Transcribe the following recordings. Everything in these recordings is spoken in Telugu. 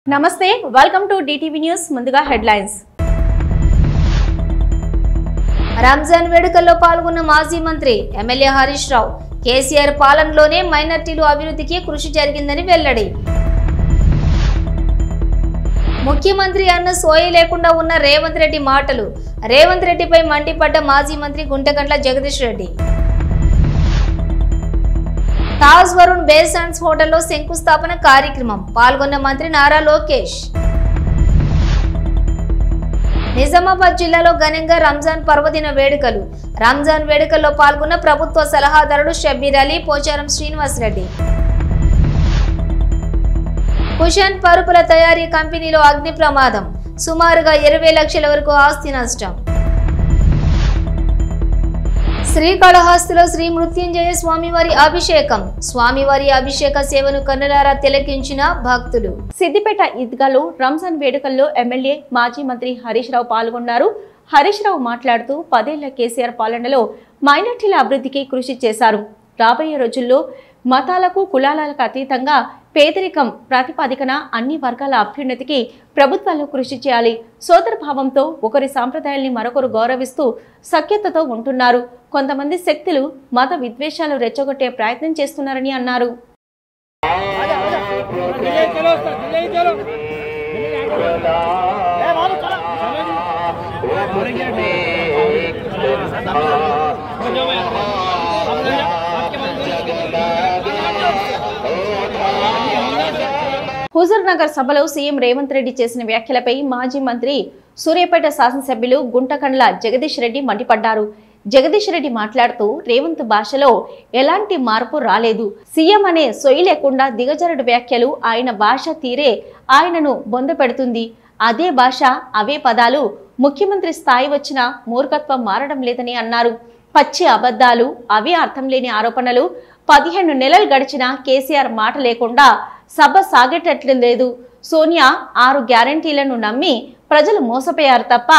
నమస్తే వెల్కమ్ టు డిటివి న్యూస్ ముందుగా హెడ్లైన్స్ రంజాన్ వేడుకల్లో పాల్గొన్న మాజీ మంత్రి ఎమ్మెల్యే హరీష్ రావు కేసీఆర్ పాలనలోనే మైనార్టీలు అభివృద్ధికి కృషి జరిగిందని వెల్లడి ముఖ్యమంత్రి అన్న సోయి లేకుండా ఉన్న రేవంత్ రెడ్డి మాటలు రేవంత్ రెడ్డిపై మండిపడ్డ మాజీ మంత్రి గుంటగండ్ల జగదీష్ రెడ్డి తాజ్ వరుణ్ బేసాన్స్ హోటల్లో శంకుస్థాపన కార్యక్రమం పాల్గొన్న మంత్రి నారా లోకేష్ నిజామాబాద్ జిల్లాలో ఘనంగా రంజాన్ పర్వదిన వేడుకలు రంజాన్ వేడుకల్లో పాల్గొన్న ప్రభుత్వ సలహాదారుడు షబ్బీర్ అలీ పోచారం శ్రీనివాస్ రెడ్డి కుషన్ పరుపుల తయారీ కంపెనీలో అగ్ని ప్రమాదం సుమారుగా 20 లక్షల వరకు ఆస్తి నష్టం శ్రీకాళహస్తిలో శ్రీ మృత్యుంజయ స్వామివారి అభిషేకం స్వామివారి అభిషేక సేవను కన్నులారా తిలకించిన భక్తులు సిద్దిపేట ఈద్గాలో రంజాన్ వేడుకల్లో ఎమ్మెల్యే మాజీ మంత్రి హరీష్ రావు పాల్గొన్నారు. హరీష్ రావు మాట్లాడుతూ 10 ఏళ్ల కేసీఆర్ పాలనలో మైనార్టీల అభివృద్ధికి కృషి చేశారు. రాబోయే రోజుల్లో మతాలకు కులాలకు అతీతంగా పేదరికం ప్రాతిపదికన అన్ని వర్గాల అభ్యున్నతికి ప్రభుత్వాలు కృషి చేయాలి. సోదరభావంతో ఒకరి సాంప్రదాయాల్ని మరొకరు గౌరవిస్తూ సఖ్యతతో ఉంటున్నారు. కొంతమంది శక్తులు మత విద్వేషాలు రెచ్చగొట్టే ప్రయత్నం చేస్తున్నారని అన్నారు. హుజూర్ నగర్ సభలో సీఎం రేవంత్ రెడ్డి చేసిన వ్యాఖ్యలపై మాజీ మంత్రి సూర్యాపేట శాసనసభ్యులు గుంటకండ్ల జగదీష్ రెడ్డి మండిపడ్డారు. జగదీష్ రెడ్డి మాట్లాడుతూ రేవంత్ భాషలో ఎలాంటి మార్పు రాలేదు. సీఎం అనే సొయి లేకుండా దిగజారుడు వ్యాఖ్యలు ఆయన భాష తీరే ఆయనను బొందపెడుతుంది. అదే భాష అవే పదాలు ముఖ్యమంత్రి స్థాయి వచ్చిన మూర్ఖత్వం మారడం లేదని అన్నారు. పచ్చి అబద్ధాలు అవే అర్థం లేని ఆరోపణలు 15 నెలలు గడిచినా కేసీఆర్ మాట లేకుండా సభ సాగేటట్లు లేదు. సోనియా 6 గ్యారంటీలను నమ్మి ప్రజలు మోసపోయారు తప్ప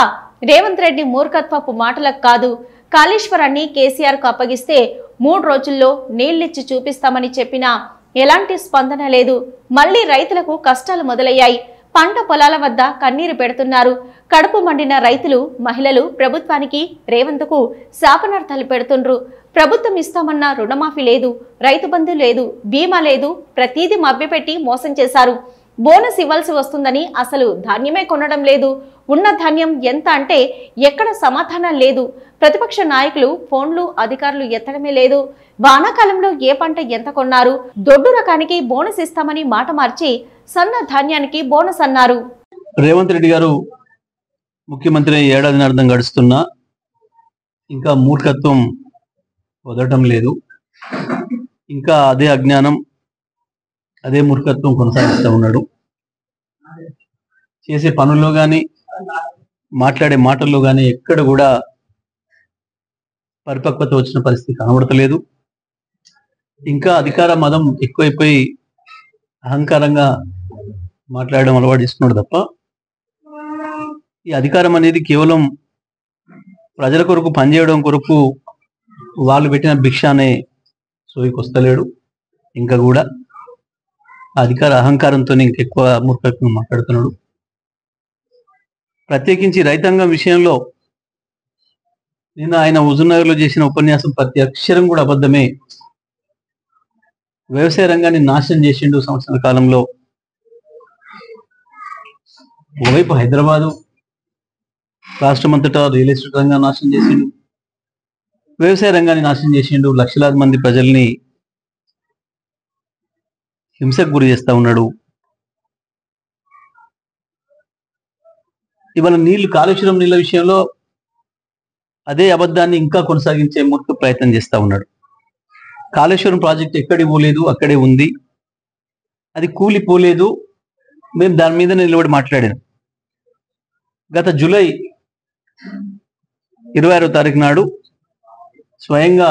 రేవంత్ రెడ్డి మూర్ఖత్వపు మాటలకు కాదు. కాళేశ్వరాన్ని కేసీఆర్కు అప్పగిస్తే 3 రోజుల్లో నీళ్లిచ్చి చూపిస్తామని చెప్పినా ఎలాంటి స్పందన లేదు. మళ్లీ రైతులకు కష్టాలు మొదలయ్యాయి. పంట పొలాల వద్ద కన్నీరు పెడుతున్నారు. కడుపు మండిన రైతులు మహిళలు ప్రభుత్వానికి రేవంత్కు శాపనార్థాలు పెడుతుండ్రు. ప్రభుత్వం ఇస్తామన్న రుణమాఫీ లేదు, రైతు బంధు లేదు, బీమా లేదు, ప్రతీది మభ్యపెట్టి మోసం చేశారు. బోనస్ ఇవ్వాల్సి వస్తుందని అసలు ధాన్యమే కొనడం లేదు. ఉన్న ధాన్యం ఎంత అంటే ఎక్కడ సమాధానం లేదు. ప్రతిపక్ష నాయకులు ఫోన్లు అధికారులు ఎత్తడమే లేదు. వానాకాలంలో ఏ పంట ఎంత కొన్నారు, దొడ్డు రకానికి బోనస్ ఇస్తామని మాట మార్చి సన్న ధాన్యానికి బోనస్ అన్నారు. రేవంత్ రెడ్డి గారు ముఖ్యమంత్రి ఏడాదిన్నర్థం గడుస్తున్నా ఇంకా మూర్ఖత్వం వదలటం లేదు. ఇంకా అదే అజ్ఞానం అదే మూర్ఖత్వం కొనసాగిస్తూ ఉన్నాడు. చేసే పనుల్లో కానీ మాట్లాడే మాటల్లో కానీ ఎక్కడ కూడా పరిపక్వత వచ్చిన పరిస్థితి కనబడతలేదు. ఇంకా అధికార మదం ఎక్కువైపోయి అహంకారంగా మాట్లాడడం అలవాటు చేసుకున్నాడు తప్ప ఈ అధికారం అనేది కేవలం ప్రజల కొరకు పనిచేయడం కొరకు వాళ్ళు పెట్టిన భిక్ష అనే సోయికి వస్తలేడు. ఇంకా కూడా అధికార అహంకారంతో ఇంకెక్కువ మూర్ఖత్వం మాట్లాడుతున్నాడు. ప్రత్యేకించి రైతాంగం విషయంలో నిన్న ఆయన హుజూర్నగర్లో చేసిన ఉపన్యాసం ప్రతి అక్షరం కూడా అబద్ధమే. వ్యవసాయ రంగాన్ని నాశనం చేసిండు సంవత్సరాల కాలంలో. ఓవైపు హైదరాబాదు రాష్ట్రం అంతటా రియల్ ఎస్టేట్ రంగాన్ని నాశనం చేసిండు, వ్యవసాయ రంగాన్ని నాశనం చేసిండు, లక్షలాది మంది ప్రజల్ని హింసకు గురి చేస్తా ఉన్నాడు. ఇవాళ కాళేశ్వరం నీళ్ళ విషయంలో అదే అబద్ధాన్ని ఇంకా కొనసాగించే మూర్ఖ ప్రయత్నం చేస్తా ఉన్నాడు. కాళేశ్వరం ప్రాజెక్ట్ ఎక్కడికి పోలేదు, అక్కడే ఉంది. అది కూలిపోలేదు. మేము దాని మీద నిలబడి మాట్లాడాను. గత జూలై 26వ తారీఖు నాడు స్వయంగా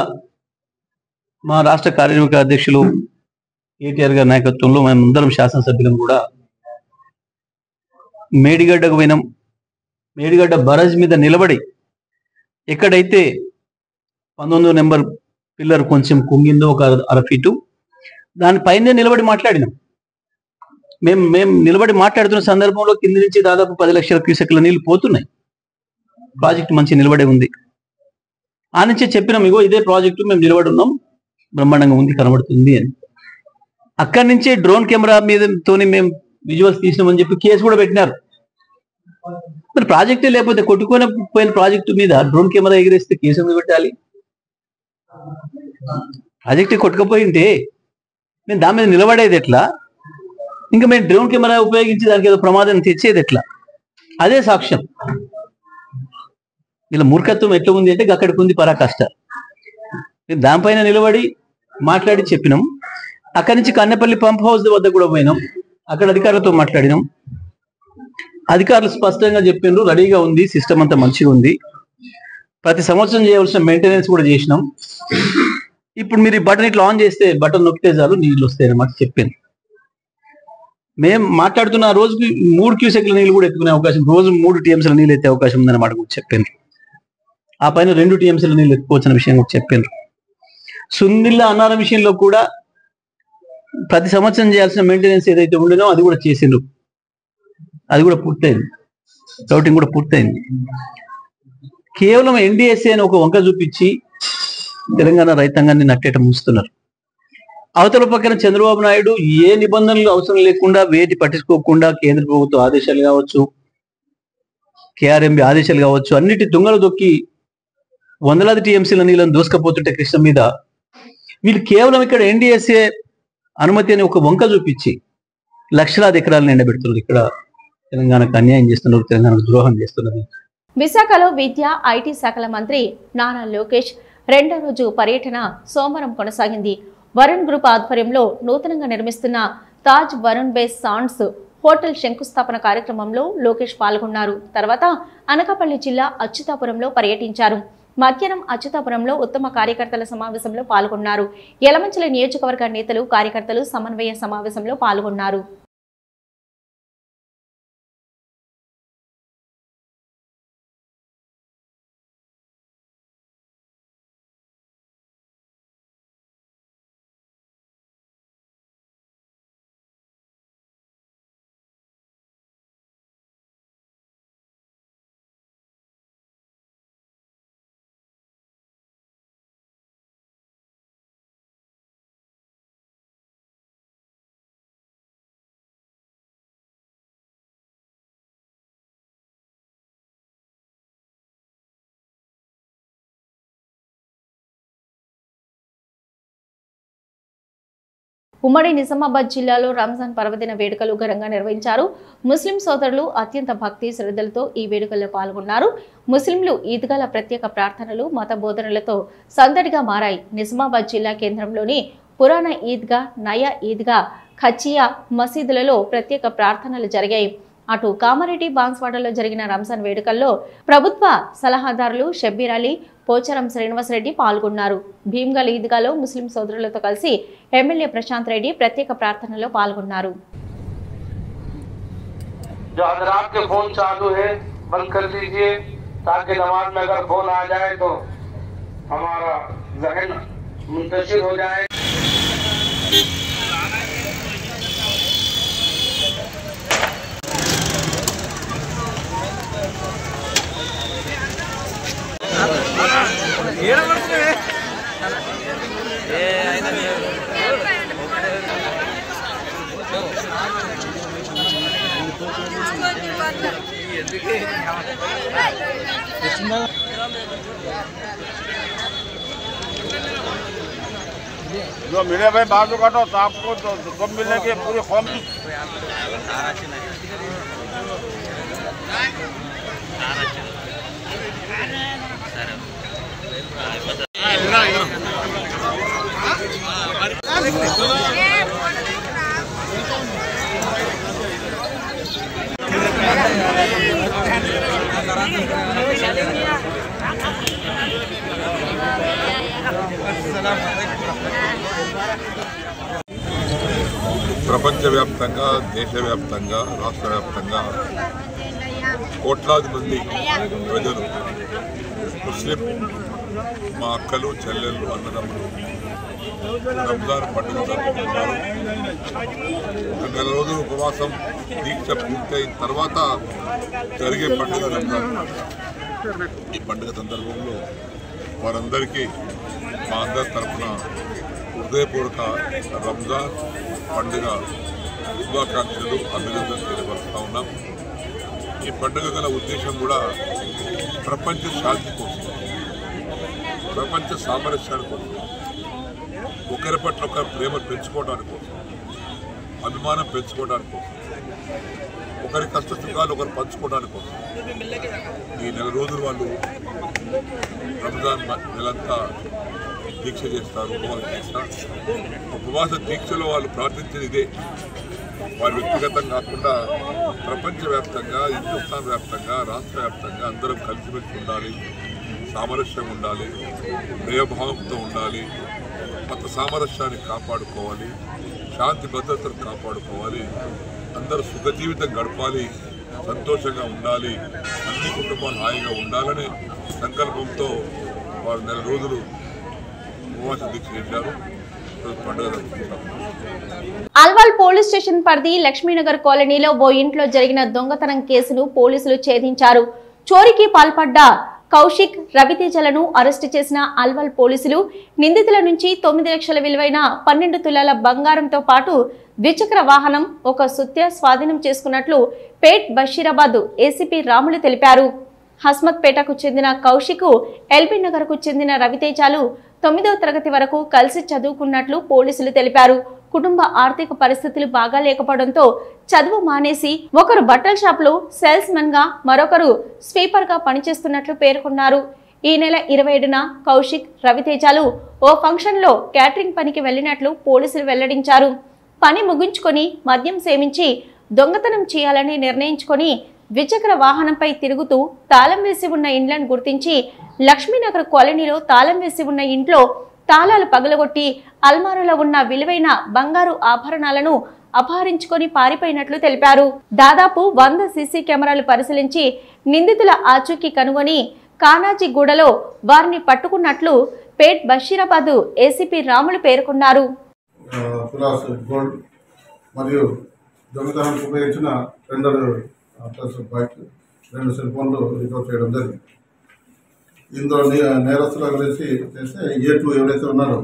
మా రాష్ట్ర కార్యనిర్వాహక అధ్యక్షులు కేటీఆర్ గారి నాయకత్వంలో మేమందరం శాసనసభ్యులం కూడా మేడిగడ్డకు పోయినాం. మేడిగడ్డ బరాజ్ మీద నిలబడి ఎక్కడైతే 19వ నెంబర్ పిల్లర్ కొంచెం కుంగిందో ఒక 1/2 ఫీటు దానిపైనే నిలబడి మాట్లాడినాం. మేము నిలబడి మాట్లాడుతున్న సందర్భంలో కింది నుంచి దాదాపు 10 లక్షల క్యూసెక్ల నీళ్లు పోతున్నాయి. ప్రాజెక్టు మంచి నిలబడే ఉంది. ఆ నుంచే చెప్పినాం, ఇగో ఇదే ప్రాజెక్టు మేము నిలబడి ఉన్నాం, బ్రహ్మాండంగా ఉంది, కనబడుతుంది అని. అక్కడి నుంచే డ్రోన్ కెమెరా మీదతోని మేము విజువల్స్ తీసినామని చెప్పి కేసు కూడా పెట్టినారు. మరి ప్రాజెక్టే లేకపోతే కొట్టుకొని పోయిన ప్రాజెక్టు మీద డ్రోన్ కెమెరా ఎగిరేస్తే కేసు ఎందుకు పెట్టాలి? ప్రాజెక్టే కొట్టుకపోయింటే మేము దాని మీద నిలబడేది ఎట్లా? ఇంకా మేము డ్రోన్ కెమెరా ఉపయోగించి దానికి ఏదో ప్రమాదం తెచ్చేది ఎట్లా? అదే సాక్ష్యం. ఇలా మూర్ఖత్వం ఎట్లా ఉంది అంటే అక్కడికి ఉంది పరాకాష్ట. దానిపైన నిలబడి మాట్లాడి చెప్పినాం. అక్కడి నుంచి కన్నెపల్లి పంప్ హౌస్ వద్ద కూడా పోయినాం, అక్కడ అధికారులతో మాట్లాడినాం. అధికారులు స్పష్టంగా చెప్పిండ్రు, రెడీగా ఉంది, సిస్టమ్ అంతా మంచిగా ఉంది, ప్రతి సంవత్సరం చేయవలసిన మెయింటెనెన్స్ కూడా చేసినాం. ఇప్పుడు మీరు ఈ బటన్ ఇట్లా ఆన్ చేస్తే, బటన్ నొక్కితే చాలు నీళ్ళు వస్తాయి అన్నమాట చెప్పింది. మేము మాట్లాడుతున్న రోజుకి 3 క్యూసెక్ల నీళ్ళు కూడా ఎత్తుకునే అవకాశం, రోజు 3 టీఎంసీల నీళ్ళు ఎత్తే అవకాశం ఉందన్నమాట కూడా చెప్పిండ్రు. ఆ పైన 2 టీఎంసీల నీళ్ళు ఎత్తుకోవచ్చిన విషయం కూడా చెప్పిండ్రు. సుందిల్ల అన్నారం విషయంలో కూడా ప్రతి సంవత్సరం చేయాల్సిన మెయింటెనెన్స్ ఏదైతే ఉండేనో అది కూడా చేసిండ్రు, అది కూడా పూర్తయింది, రౌటింగ్ కూడా పూర్తయింది. కేవలం ఎన్డీఎస్ఏ అని ఒక వంక చూపించి తెలంగాణ రైతాంగాన్ని నట్టేట ముంచుతున్నారు. అవతల పక్కన చంద్రబాబు నాయుడు ఏ నిబంధనలు అవసరం లేకుండా, వేటి పట్టించుకోకుండా కేంద్ర ప్రభుత్వ ఆదేశాలు కావచ్చు, కేఆర్ఎంబి ఆదేశాలు కావచ్చు, అన్నిటి తుంగలు దొక్కి వందలాది టీఎంసీల నీళ్ళని దూసుకపోతుంటే కృష్ణ మీద, వీళ్ళు కేవలం ఇక్కడ ఎన్డీఎస్ఏ అనుమతి అని ఒక వంక చూపించి లక్షలాది ఎకరాలను ఎండబెడుతున్నారు. ఇక్కడ తెలంగాణకు అన్యాయం చేస్తున్నారు, తెలంగాణకు ద్రోహం చేస్తున్నది. విశాఖలో విద్య, ఐటీ శాఖల మంత్రి నారా లోకేష్ 2వ రోజు పర్యటన సోమవారం కొనసాగింది. వరుణ్ గ్రూప్ ఆధ్వర్యంలో నూతనంగా నిర్మిస్తున్న Taj Varun base sands hotel శంకుస్థాపన కార్యక్రమంలో లోకేష్ పాల్గొన్నారు. తర్వాత అనకాపల్లి జిల్లా అచ్యుతాపురంలో పర్యటించారు. మధ్యాహ్నం అచ్యుతాపురంలో ఉత్తమ కార్యకర్తల సమావేశంలో పాల్గొన్నారు. యలమంచిలి నియోజకవర్గ నేతలు, కార్యకర్తలు సమన్వయ సమావేశంలో పాల్గొన్నారు. ఉమ్మడి నిజామాబాద్ జిల్లాలో రంజాన్ పర్వదిన వేడుకలు ఘనంగా నిర్వహించారు. ముస్లిం సోదరులు అత్యంత భక్తి శ్రద్ధలతో ఈ వేడుకల్లో పాల్గొన్నారు. ముస్లింలు ఈద్గాల ప్రత్యేక ప్రార్థనలు, మత బోధనలతో సందడిగా మారాయి. నిజామాబాద్ జిల్లా కేంద్రంలోని పురాణ ఈద్గా, నయా ఈద్గా, ఖచ్చియా మసీదులలో ప్రత్యేక ప్రార్థనలు జరిగాయి. అటు కామారెడ్డి, బాన్స్వాడలో జరిగిన రంజాన్ వేడుకల్లో ప్రభుత్వ సలహాదారులు షబ్బీర్ అలీ, పోచారం శ్రీనివాసరెడ్డి పాల్గొన్నారు. భీమ్గల్ ఈద్గాలో ముస్లిం సోదరులతో కలిసి ఎమ్మెల్యే ప్రశాంత్ రెడ్డి ప్రత్యేక ప్రార్థనలో పాల్గొన్నారు. जो मिले भाई बाजू काटो तो आपको तो मिलने की पूरी कौम ప్రపంచవ్యాప్తంగా, దేశవ్యాప్తంగా, రాష్ట్ర వ్యాప్తంగా కోట్లాది మంది ప్రజలు, ముస్లిం మా అక్కలు, చెల్లెళ్ళు, అన్నదమ్ములు రంజాన్ పండుగ జరుపుకుంటారు. నెల రోజులు ఉపవాసం దీక్ష పూర్తయిన తర్వాత జరిగే పండుగ రంజాన్. ఈ పండుగ సందర్భంలో వారందరికీ మా అందరి తరఫున హృదయపూర్వక రంజాన్ పండుగ శుభాకాంక్షలు, అభినందనలు తెలియపరుస్తూ ఉన్నాం. ఈ పండుగ గల ఉద్దేశం కూడా ప్రపంచ శాంతి కోసం, ప్రపంచ సామరస్యాని కోసం, ఒకరి పట్ల ఒకరి ప్రేమ పెంచుకోవడానికి కోసం, అభిమానం పెంచుకోవడానికి కోసం, ఒకరి కష్ట సుఖాలు ఒకరు పంచుకోవడానికి కోసం ఈ నెల రోజులు వాళ్ళు రంజాన్ నెలంతా దీక్ష చేస్తారు, ఉపవాస దీక్ష. ఉపవాస దీక్షలో వాళ్ళు ప్రార్థించేది ఇదే. వారి వ్యక్తిగతం కాకుండా ప్రపంచవ్యాప్తంగా, హిందుస్థాన్ వ్యాప్తంగా, రాష్ట్ర వ్యాప్తంగా అందరం కలిసిమెలిసి ఉండాలి, సామరస్యం ఉండాలి, ప్రియభావంతో ఉండాలి, మత సామరస్యాన్ని కాపాడుకోవాలి, శాంతి భద్రతను కాపాడుకోవాలి, అందరూ సుఖ జీవితం గడపాలి, సంతోషంగా ఉండాలి, అన్ని కుటుంబాలు హాయిగా ఉండాలనే సంకల్పంతో వారు నెల రోజులు ఉపవాస దీక్ష చేశారు. పండుగ జరుపుకుంటారు. అల్వాల్ పోలీస్ స్టేషన్ పరిధి లక్ష్మీనగర్ కాలనీలో ఓ ఇంట్లో జరిగిన దొంగతనం కేసును పోలీసులు ఛేదించారు. చోరీకి పాల్పడ్డ కౌశిక్, రవితేజలను అరెస్టు చేసిన అల్వాల్ పోలీసులు నిందితుల నుంచి 9 లక్షల విలువైన 12 తులాల బంగారంతో పాటు ద్విచక్ర వాహనం, ఒక సుత్య స్వాధీనం చేసుకున్నట్లు పేట్ బషీరాబాద్ ఏసీపీ రాములు తెలిపారు. హస్మత్ పేటకు చెందిన కౌశిక్, ఎల్బీ నగర్ కు చెందిన రవితేజలు 9వ తరగతి వరకు కలిసి చదువుకున్నట్లు పోలీసులు తెలిపారు. కుటుంబ ఆర్థిక పరిస్థితులు బాగా లేకపోవడంతో చదువు మానేసి ఒకరు బట్టల షాప్ లో సేల్స్ మెన్ గా, మరొకరు స్వీపర్ గా పనిచేస్తున్నట్లు పేర్కొన్నారు. ఈ నెల 27న కౌశిక్, రవితేజలు ఓ ఫంక్షన్ లో క్యాటరింగ్ పనికి వెళ్లినట్లు పోలీసులు వెల్లడించారు. పని ముగించుకొని మద్యం సేవించి దొంగతనం చేయాలని నిర్ణయించుకొని ద్విచక్ర వాహనంపై తిరుగుతూ తాళం వేసి ఉన్న ఇండ్లను గుర్తించి లక్ష్మీనగర్ కాలనీలో తాళం వేసి ఉన్న ఇంట్లో తాళాలు పగలగొట్టి అల్మారాలో ఉన్న విలువైన బంగారు ఆభరణాలను అపహరించుకొని పారిపోయినట్లు తెలిపారు. దాదాపు 100 సీసీ కెమెరాలు పరిశీలించి నిందితుల ఆచూకీ కనుగొని కానాజీగూడలో వారిని పట్టుకున్నట్లు పేట్ బషీరాబాద్ ఏసీపీ రాములు పేర్కొన్నారు. మరియు దొంగతనానికి ఉపయోగించిన 2 బైక్, 2 సెల్ ఫోన్లు రికవర్ చేయడం జరిగింది. ఇందులో నేరస్తుల గురించి చేస్తే A2 ఎవరైతే ఉన్నారో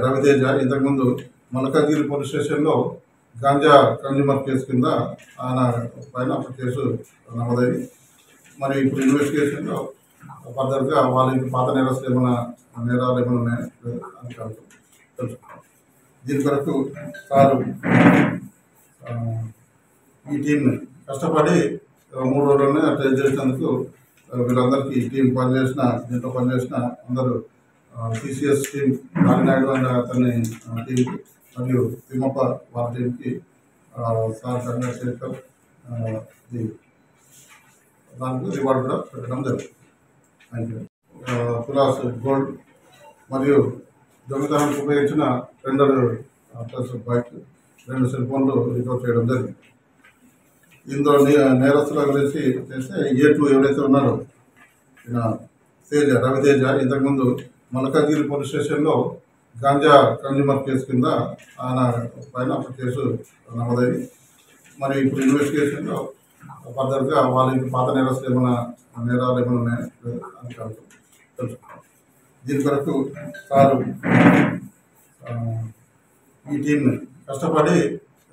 రవితేజ ఇంతకుముందు మల్కాజ్గిరి పోలీస్ స్టేషన్లో గాంజా కన్జ్యూమర్ కేసు కింద ఆయన పైన ఒక కేసు నమోదైంది. మరి ఇప్పుడు ఇన్వెస్టిగేషన్లో ఫర్దర్గా వాళ్ళకి పాత నేరస్తులు నేరాలు ఏమైనా ఉన్నాయని తెలుసుకున్నాం. దీని కొరకు సారు ఈ టీంని కష్టపడి 3 రోజుల్లోనే ట్రైన్ చేసినందుకు వీళ్ళందరికీ ఈ టీం దీంట్లో పనిచేసిన అందరూ TCS టీం, నాగినాయుడు అండ్ అతని టీంకి మరియు తిమ్మప్ప వాళ్ళ టీంకి సార్ చంద్రశేఖర్ దానికి రివార్డు కూడా పెట్టడం జరుగుతుంది. Thank you. తులాస్ గోల్డ్ మరియు దొంగతనానికి ఉపయోగించిన 2 బైక్, 2 సెల్ ఫోన్లు రికవర్ చేయడం జరిగింది. ఇందులో నేరస్తుల గురించి చేస్తే A2 ఎవరైతే ఉన్నారో రవితేజ ఇంతకుముందు మల్కాజ్గిరి పోలీస్ స్టేషన్లో గాంజా కన్జ్యూమర్ కేసు కింద ఆయన పైన ఒక కేసు నమోదైంది. మరి ఇప్పుడు ఇన్వెస్టిగేషన్లో ఫర్దర్గా వాళ్ళకి పాత నేరస్తులు నేరాలు ఏమైనా ఉన్నాయని తెలుసుకున్నాం. దీని కొరకు సారు ఈ టీంని కష్టపడి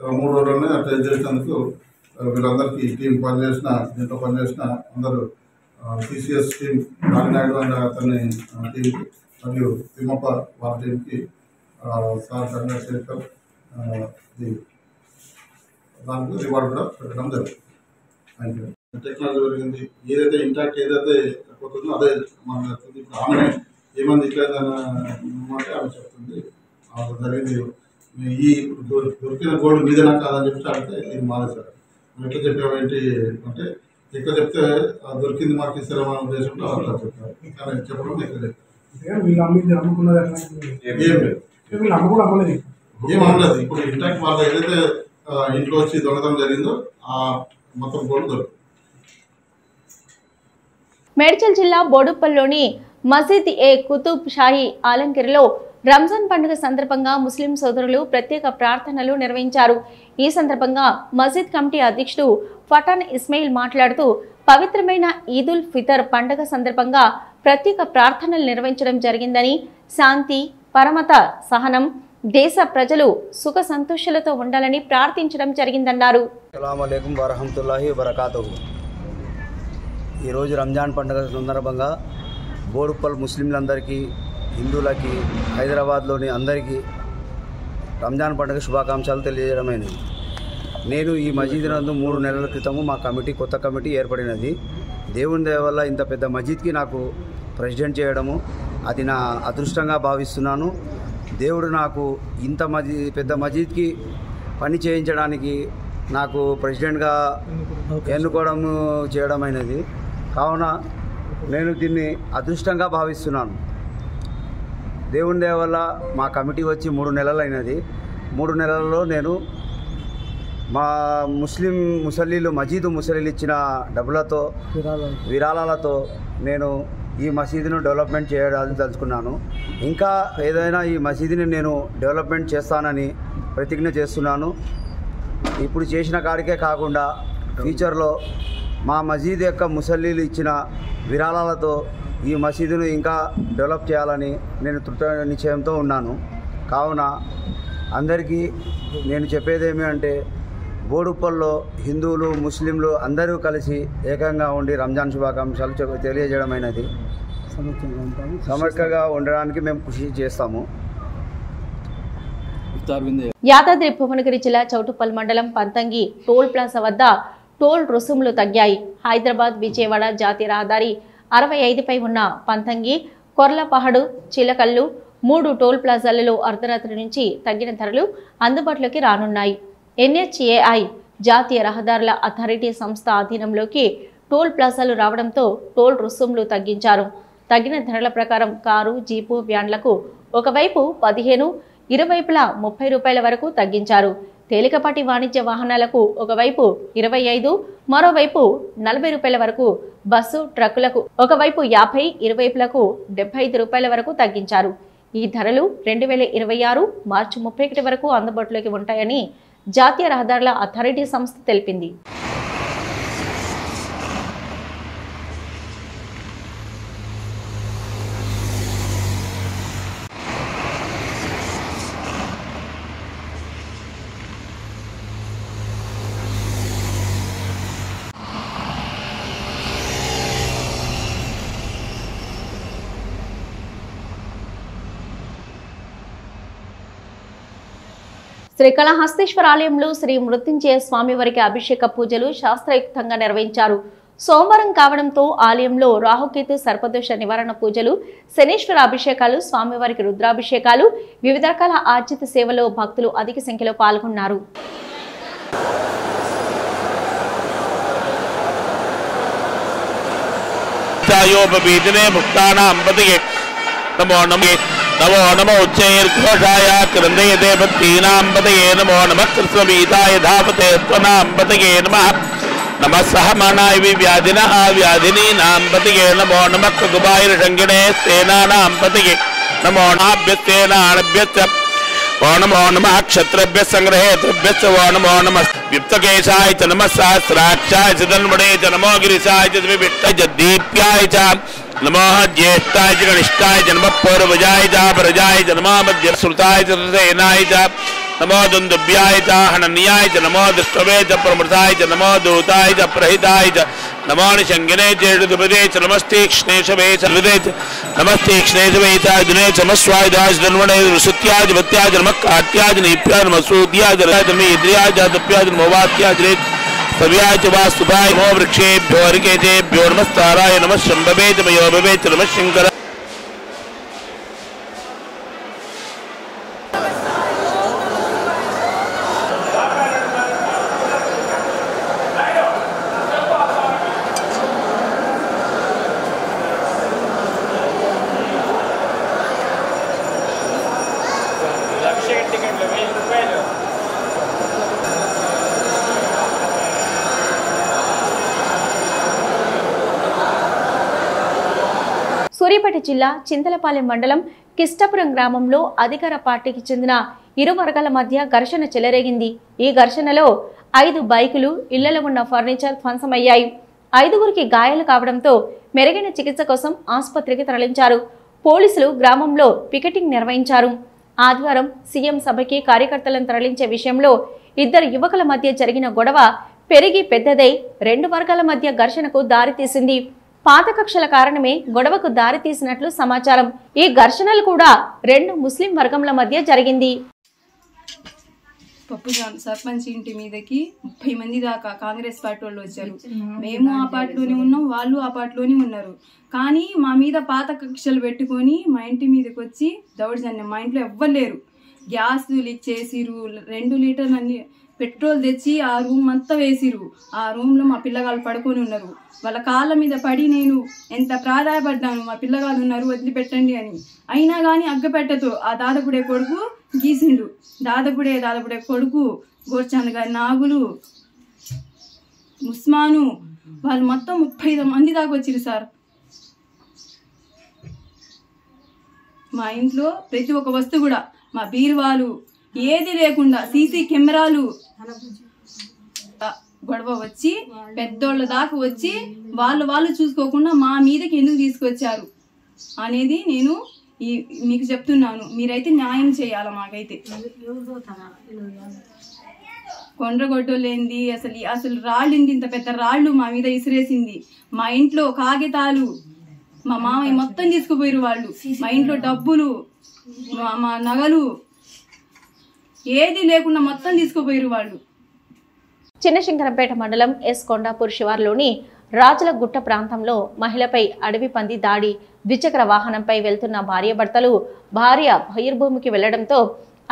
3 రోజుల్లోనే ట్రైన్ చేసినందుకు వీళ్ళందరికీ ఈ టీం దీంట్లో పనిచేసిన అందరూ TCS టీం, నాగినాయుడు అండ్ అతని టీంకి మరియు తిమ్మప్ప వాళ్ళ టీంకి సార్ చంద్రశేఖర్ దానికి రివార్డు కూడా పెట్టడం జరుగుతుంది. Thank you. టెక్నాలజీ పెరిగింది, ఏదైతే ఇంటాక్ట్ ఏదైతే పోతుందో అదే మనకు చెప్తుంది. ఇప్పుడు ఆమె ఏమంది ఇట్లేదంటే ఆమె చెప్తుంది జరిగింది. ఈ దొరికిన గోల్డ్ మీదేనా కాదని చెప్పి అడిగితే ఇది మానేశారు. ఎట్లా చెప్పావు ఏంటి అంటే ఎక్కడ చెప్తే దొరికింది మాకు ఇస్తారన్న ఉద్దేశంలో అట్లా చెప్తారు. కానీ చెప్పడం ఎక్కడ చెప్తారు ఏం అనలేదు. ఇప్పుడు ఇంటాక్ట్ వాళ్ళ ఏదైతే ఇంట్లో వచ్చి దొంగతనం జరిగిందో ఆ మొత్తం గోల్డ్ దొరుకుతుంది. మేడ్చల్ జిల్లా బోడుప్పల్లోని మసీద్ ఏ కుతుబ్ షాహీ ఆలంగిరిలో రంజాన్ పండుగ సందర్భంగా ముస్లిం సోదరులు ప్రత్యేక ప్రార్థనలు నిర్వహించారు. ఈ సందర్భంగా మసీద్ కమిటీ అధ్యక్షుడు ఫటాన్ ఇస్మాయిల్ మాట్లాడుతూ పవిత్రమైన ఈదుల్ ఫితర్ పండుగ సందర్భంగా ప్రత్యేక ప్రార్థనలు నిర్వహించడం జరిగిందని, శాంతి, పరమత, సహనం, దేశ ప్రజలు సుఖ సంతోషాలతో ఉండాలని ప్రార్థించడం జరిగిందన్నారు. అస్సలాము అలైకుం వరహమతుల్లాహి వబరకాతుహు. ఈరోజు రంజాన్ పండుగ సందర్భంగా బోడుప్పల్ ముస్లింలందరికీ, హిందువులకి, హైదరాబాద్లోని అందరికీ రంజాన్ పండుగ శుభాకాంక్షలు తెలియజేయడమైనది. నేను ఈ మసీద్ నందు 3 నెలల క్రితము మా కమిటీ, కొత్త కమిటీ ఏర్పడినది. దేవుని దయ వల్ల ఇంత పెద్ద మసీద్కి నాకు ప్రెసిడెంట్ చేయడము అది నా అదృష్టంగా భావిస్తున్నాను. దేవుడు నాకు ఇంత పెద్ద మసీద్కి పని చేయించడానికి నాకు ప్రెసిడెంట్గా ఎన్నుకోవడం చేయడమైనది. కావున నేను దీన్ని అదృష్టంగా భావిస్తున్నాను. దేవుని దయ వల్ల మా కమిటీ వచ్చి 3 నెలలైనది. 3 నెలల్లో నేను మా ముసలీలు ఇచ్చిన డబ్బులతో, విరాళాలతో నేను ఈ మసీదును డెవలప్మెంట్ చేయడానికి తలుచుకున్నాను. ఇంకా ఏదైనా ఈ మసీదుని నేను డెవలప్మెంట్ చేస్తానని ప్రతిజ్ఞ చేస్తున్నాను. ఇప్పుడు చేసిన కాడికే కాకుండా ఫ్యూచర్లో మా మసీదు యొక్క ముసల్లీలు ఇచ్చిన విరాళాలతో ఈ మసీదును ఇంకా డెవలప్ చేయాలని నేను దృఢ నిశ్చయంతో ఉన్నాను. కావున అందరికీ నేను చెప్పేదేమి అంటే, బోడుప్పల్లో హిందువులు, ముస్లింలు అందరూ కలిసి ఏకంగా ఉండి రంజాన్ శుభాకాంక్షలు తెలియజేయడమైనది. సమగ్రంగా ఉండడానికి మేము కృషి చేస్తాము. యాదాద్రి భువనగిరి జిల్లా చౌటుప్పల్ మండలం పంతంగి టోల్ ప్లాజా వద్ద టోల్ రుసుములు తగ్గాయి. హైదరాబాద్ విజయవాడ జాతీయ రహదారి 65పై ఉన్న పంతంగి, కొర్లపహడు, చిలకల్లు 3 టోల్ ప్లాజాలలో అర్ధరాత్రి నుంచి తగ్గిన ధరలు అందుబాటులోకి రానున్నాయి. NHAI జాతీయ రహదారుల అథారిటీ సంస్థ ఆధీనంలోకి టోల్ ప్లాజాలు రావడంతో టోల్ రుసుములు తగ్గించారు. తగ్గిన ధరల ప్రకారం కారు, జీపు, వ్యాన్లకు ఒకవైపు 15, ఇరువైపులా 30 రూపాయల వరకు తగ్గించారు. తేలికపాటి వాణిజ్య వాహనాలకు ఒకవైపు 25, మరోవైపు 40 రూపాయల వరకు, బస్సు, ట్రక్కులకు ఒకవైపు 50, ఇరువైపులకు 75 రూపాయల వరకు తగ్గించారు. ఈ ధరలు 2026 మార్చి 31 వరకు అందుబాటులోకి ఉంటాయని జాతీయ రహదారుల అథారిటీ సంస్థ తెలిపింది. శ్రీకాళహస్తీశ్వర ఆలయంలో శ్రీ మృత్యుంజయ స్వామి వారికి అభిషేక పూజలు శాస్త్రయుక్తంగా నిర్వహించారు. సోమవారం కావడంతో ఆలయంలో రాహుకేతు సర్పదోష నివారణ పూజలు, శనీశ్వర అభిషేకాలు, స్వామివారికి రుద్రాభిషేకాలు, వివిధ రకాల ఆర్జిత సేవలో భక్తులు అధిక సంఖ్యలో పాల్గొన్నారు. नमो नमो उच्चैर्घोषाय क्रन्दयते भक्तीनां पतये नमो नमः कृष्णवीताय धावते त्वनां पतये नमः नमः सहमानाय व्याधिनः व्याधिनीनां पतये नमो नमः कुकुबाय शङ्गिणे सेनानां पतये नमो नाभ्यस्तेनाभ्यश्च ओ नमो नमः क्षत्रभ्यः संग्रहेतृभ्यश्च ओ नमो नमः विप्तकेशाय च नमः सहस्राक्षाय च धन्वणे च नमो गिरिशाय च विविष्टाय च दीप्याय च नमो ज्येष्ठाय च कनिष्ठाय च नमः पूर्वजाय च परजाय च नमः मध्यश्रुताय च सेनाय च नमो दुन्दुभ्याय च हनन्याय च नमो दृष्टवे च प्रमृताय च नमो दूताय च प्रहिताय च नमो निशङ्गिने च ऋतुपदे च नमस्तीक्ष्णेशवे च हृदे च नमस्तीक्ष्णेशवे च दिने च नमस्वायुधाय च धन्वणे ऋषुत्याय च भत्याय च नमः काट्याय च नीप्याय नमः सूद्याय च रयाय च इन्द्रियाय च दप्याय च मोवात्याय च सव्याय च वास्तुभाय नमो वृक्षेभ्यो हरिकेतेभ्यो नमस्ताराय नमः शम्भवे च मयोभवे च नमः शङ्कर సూర్యాపేట సూర్యాపేట జిల్లా చింతలపాలెం మండలం కిష్టపురం గ్రామంలో అధికార పార్టీకి చెందిన ఇరు వర్గాల మధ్య ఘర్షణ చెలరేగింది. ఈ ఘర్షణలో 5 బైకులు, ఇళ్లలో ఉన్న ఫర్నిచర్ ధ్వంసమయ్యాయి. 5గురికి గాయాలు కావడంతో మెరుగైన చికిత్స కోసం ఆసుపత్రికి తరలించారు. పోలీసులు గ్రామంలో పికెటింగ్ నిర్వహించారు. ఆదివారం సీఎం సభకి కార్యకర్తలను తరలించే విషయంలో 2 యువకుల మధ్య జరిగిన గొడవ పెరిగి పెద్దదై 2 వర్గాల మధ్య ఘర్షణకు దారితీసింది. పాత కక్షల కారణమే గొడవకు దారితీసినట్లు సమాచారం. ఈ ఘర్షణలు కూడా 2 ముస్లిం వర్గంల మధ్య జరిగింది. పప్పుజాన్ సర్పంచ్ ఇంటి మీదకి 30 మంది దాకా కాంగ్రెస్ పార్టీ వాళ్ళు వచ్చారు. మేము ఆ పార్టీలోనే ఉన్నాం, వాళ్ళు ఆ పార్టీలోనే ఉన్నారు. కానీ మా మీద పాత కక్షలు పెట్టుకొని మా ఇంటి మీదకి వచ్చి దౌర్జన్యం. మా ఇంట్లో ఎవ్వరు లేరు. గ్యాస్ లీక్ చేసిరు, 2 లీటర్లు అన్ని పెట్రోల్ తెచ్చి ఆ రూమ్ అంతా వేసిరు. ఆ రూమ్లో మా పిల్లగాళ్ళు పడుకొని ఉన్నారు. వాళ్ళ కాళ్ళ మీద పడి నేను ఎంత ప్రాధాయపడ్డాను, మా పిల్లగాళ్ళు ఉన్నారు వదిలిపెట్టండి అని. అయినా కానీ అగ్గపెట్టతో ఆ దాదాపుడే కొడుకు గీసిండు. దాదాపుడే కొడుకు గోర్చాంద్ గారి నాగులు, ఉస్మాను వాళ్ళు మొత్తం 35 మంది దాకా వచ్చిరు సార్. మా ఇంట్లో ప్రతి ఒక్క వస్తువు కూడా, మా బీరువాలు ఏది లేకుండా సీసీ కెమెరాలు గొడవ వచ్చి పెద్దోళ్ళ దాకా వచ్చి వాళ్ళు చూసుకోకుండా మా మీదకి ఎందుకు తీసుకొచ్చారు అనేది నేను మీకు చెప్తున్నాను. మీరైతే న్యాయం చేయాలి. మాకైతే కొండ్రగొడ్డోలేంది అసలు రాళ్ళింది, ఇంత పెద్ద రాళ్ళు మా మీద ఇసిరేసింది. మా ఇంట్లో కాగితాలు మా మామయ్య మొత్తం తీసుకుపోయారు వాళ్ళు. మా ఇంట్లో డబ్బులు, మా నగలు ఏది లేకుండా మొత్తం తీసుకుపోయారు వాళ్ళు. చిన్నశంకరంపేట మండలం ఎస్ కొండాపూర్ శివార్లోని రాజుల గుట్ట ప్రాంతంలో మహిళపై అడవి పంది దాడి. ద్విచక్ర వాహనంపై వెళ్తున్న భార్యాభర్తలు భార్య బహిర్భూమికి వెళ్లడంతో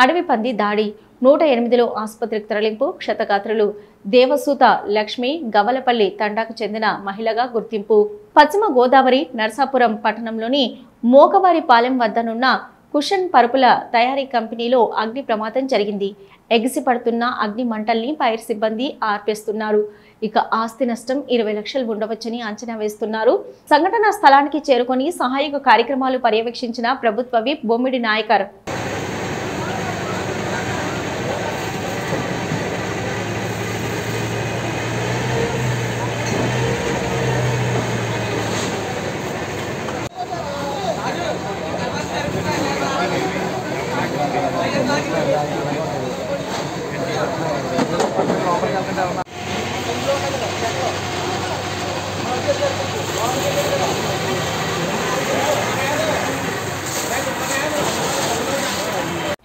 అడవి పంది దాడి. 108లో ఆసుపత్రికి తరలింపు. క్షతగాత్రులు దేవసూత లక్ష్మి గవలపల్లి తండాకు చెందిన మహిళగా గుర్తింపు. పశ్చిమ గోదావరి నర్సాపురం పట్టణంలోని మోకవారిపాలెం వద్దనున్న కుషన్ పరుపుల తయారీ కంపెనీలో అగ్ని ప్రమాదం జరిగింది. ఎగిసి పడుతున్న అగ్ని మంటల్ని ఫైర్ సిబ్బంది ఆర్పేస్తున్నారు. ఇక ఆస్తి నష్టం 20 లక్షలు ఉండవచ్చని అంచనా వేస్తున్నారు. సంఘటనా స్థలానికి చేరుకొని సహాయక కార్యక్రమాలు పర్యవేక్షించిన ప్రభుత్వ విప్ బొమ్మిడి నాయకర్.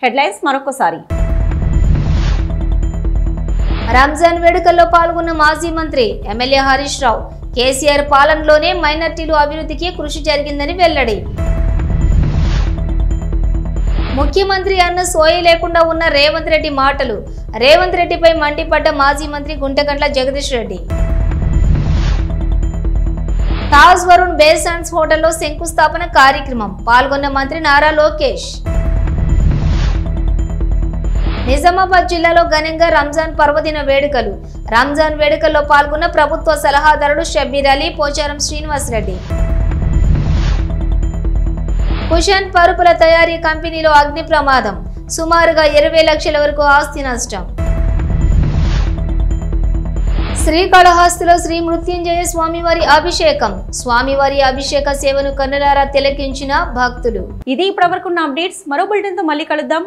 హెడ్లైన్స్ మరొకసారి. రంజాన్ వేడుకల్లో పాల్గొన్న మాజీ మంత్రి ఎమ్మెల్యే హరీష్ రావు కేసీఆర్ పాలనలోనే మైనార్టీలు అభివృద్ధికి కృషి జరిగిందని వెల్లడి. ముఖ్యమంత్రి అన్న సోయి లేకుండా ఉన్న రేవంత్ రెడ్డి మాటలు. రేవంత్ రెడ్డిపై మండిపడ్డ మాజీ మంత్రి గుంటగండ్ల జగదీష్ రెడ్డి. తాజ్ వరుణ్ బేస్ అండ్స్ హోటల్లో శంకుస్థాపన కార్యక్రమం. పాల్గొన్న మంత్రి నారా లోకేష్. నిజామాబాద్ జిల్లాలో ఘనంగా రంజాన్ పర్వదిన వేడుకలు. రంజాన్ వేడుకల్లో పాల్గొన్న ప్రభుత్వ సలహాదారుడు షబ్బీర్ అలీ, పోచారం శ్రీనివాస్ రెడ్డి. కుషన్ పరుపుల తయారీ కంపెనీలో అగ్ని ప్రమాదం. సుమారుగా 20 లక్షల వరకు ఆస్తి నష్టం. శ్రీకాళహస్తిలో శ్రీ మృత్యుంజయ స్వామివారి అభిషేకం. స్వామివారి అభిషేక సేవను కన్నులారా తిలకించిన భక్తులు. ఇది ఇప్పటివరకున్న అప్డేట్స్. మరో బులెటిన్తో మళ్ళీ కలుద్దాం.